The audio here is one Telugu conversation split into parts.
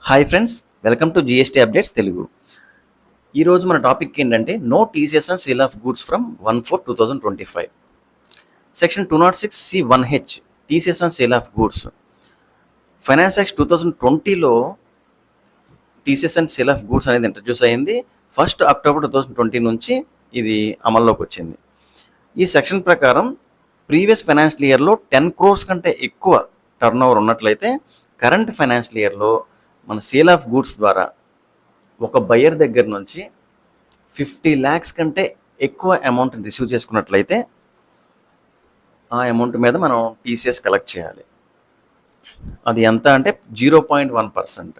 Hi friends, welcome to GST updates Telugu. ఈరోజు మన టాపిక్ ఏంటంటే no TCS and sale of goods from 1/4/2025. Section 206(c)(1)(h) TCS and sale of goods. Finance act 2020లో TCS and sale of goods అనేది ఇంట్రడ్యూస్ అయింది. 1 అక్టోబర్ 2020 నుంచి ఇది అమల్లోకి వచ్చింది. ఈ సెక్షన్ ప్రకారం ప్రీవియస్ ఫైనాన్షియల్ ఇయర్లో 10 crores కంటే ఎక్కువ టర్న్ ఓవర్ ఉన్నట్లయితే కరెంట్ ఫైనాన్షియల్ ఇయర్లో మన సేల్ ఆఫ్ గూడ్స్ ద్వారా ఒక బయ్యర్ దగ్గర నుంచి 50 lakhs కంటే ఎక్కువ అమౌంట్ రిసీవ్ చేసుకున్నట్లయితే ఆ అమౌంట్ మీద మనం టీసీఎస్ కలెక్ట్ చేయాలి. అది ఎంత అంటే 0.1%.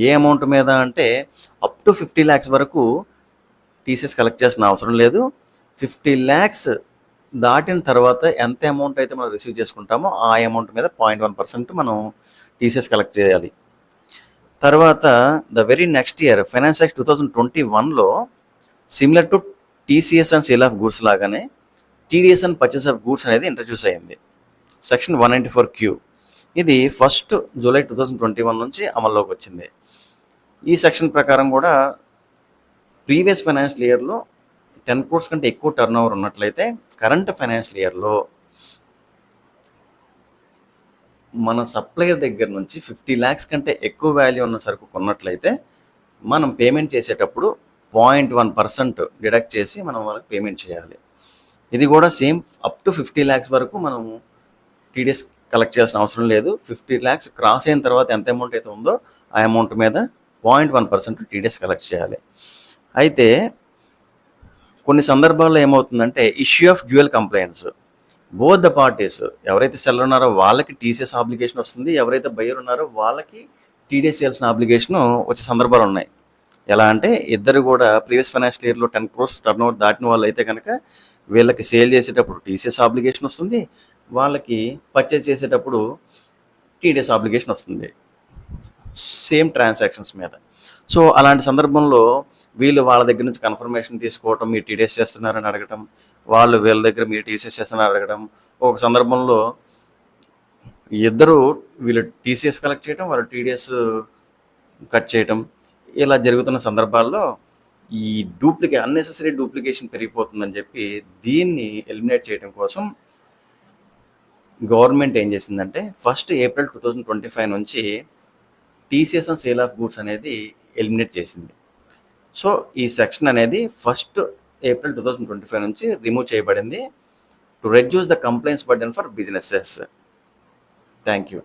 ఏ అమౌంట్ మీద అంటే అప్ టు 50 lakhs వరకు టీసీఎస్ కలెక్ట్ చేసిన అవసరం లేదు. 50 lakhs దాటిన తర్వాత ఎంత అమౌంట్ అయితే మనం రిసీవ్ చేసుకుంటామో ఆ అమౌంట్ మీద 0.1% మనం టీసీఎస్ కలెక్ట్ చేయాలి. తర్వాత the very next year finance act 2021లో similar to TCS and sale of goods లాగానే TDS and purchase of goods అనేది ఇంట్రడ్యూస్ అయింది. Section 194Q. ఇది 1 జూలై 2021 నుంచి అమల్లోకి వచ్చింది. ఈ సెక్షన్ ప్రకారం కూడా ప్రీవియస్ ఫైనాన్షియల్ ఇయర్లో 10 crores కంటే ఎక్కువ టర్న్ ఓవర్ ఉన్నట్లయితే కరెంట్ ఫైనాన్షియల్ ఇయర్లో మన సప్లయర్ దగ్గర నుంచి 50 lakhs కంటే ఎక్కువ వాల్యూ ఉన్న సరుకు కొన్నట్లయితే మనం పేమెంట్ చేసేటప్పుడు 0.1% డిడక్ట్ చేసి మనం వాళ్ళకి పేమెంట్ చేయాలి. ఇది కూడా సేమ్ అప్ టు 50 lakhs వరకు మనం టీడీఎస్ కలెక్ట్ చేయాల్సిన అవసరం లేదు. 50 lakhs క్రాస్ అయిన తర్వాత ఎంత అమౌంట్ అయితే ఉందో ఆ అమౌంట్ మీద 0.1% టీడీఎస్ కలెక్ట్ చేయాలి. అయితే కొన్ని సందర్భాల్లో ఏమవుతుందంటే issue of dual complaints. Both the parties, ఎవరైతే సెల్లర్ ఉన్నారో వాళ్ళకి టీసీఎస్ ఆబ్లిగేషన్ వస్తుంది, ఎవరైతే బయ్యర్ ఉన్నారో వాళ్ళకి టీడీఎస్ చేయాల్సిన ఆబ్లిగేషన్ వచ్చే సందర్భాలు ఉన్నాయి. ఎలా అంటే ఇద్దరు కూడా ప్రీవియస్ ఫైనాన్షియల్ ఇయర్లో 10 crores టర్న్ ఓవర్ దాటిన వాళ్ళు అయితే కనుక వీళ్ళకి సేల్ చేసేటప్పుడు టీసీఎస్ ఆబ్లిగేషన్ వస్తుంది, వాళ్ళకి పర్చేజ్ చేసేటప్పుడు టీడీఎస్ ఆబ్లిగేషన్ వస్తుంది సేమ్ ట్రాన్సాక్షన్స్ మీద. సో అలాంటి సందర్భంలో వీళ్ళు వాళ్ళ దగ్గర నుంచి కన్ఫర్మేషన్ తీసుకోవటం, మీరు టీడీఎస్ చేస్తున్నారని అడగటం, వాళ్ళు వీళ్ళ దగ్గర మీరు టీసీఎస్ చేస్తున్నారని అడగడం, ఒక సందర్భంలో ఇద్దరు వీళ్ళు టీసీఎస్ కలెక్ట్ చేయడం, వాళ్ళు టీడీఎస్ కట్ చేయటం, ఇలా జరుగుతున్న సందర్భాల్లో ఈ అన్నెసెసరీ డూప్లికేషన్ పెరిగిపోతుందని చెప్పి దీన్ని ఎలిమినేట్ చేయడం కోసం గవర్నమెంట్ ఏం చేసిందంటే 1 ఏప్రిల్ 2025 నుంచి TCS and sale of goods అనేది ఎలిమినేట్ చేసింది. సో ఈ సెక్షన్ అనేది 1 ఏప్రిల్ 2025 నుంచి రిమూవ్ చేయబడింది to reduce the complaints burden for businesses. Thank you.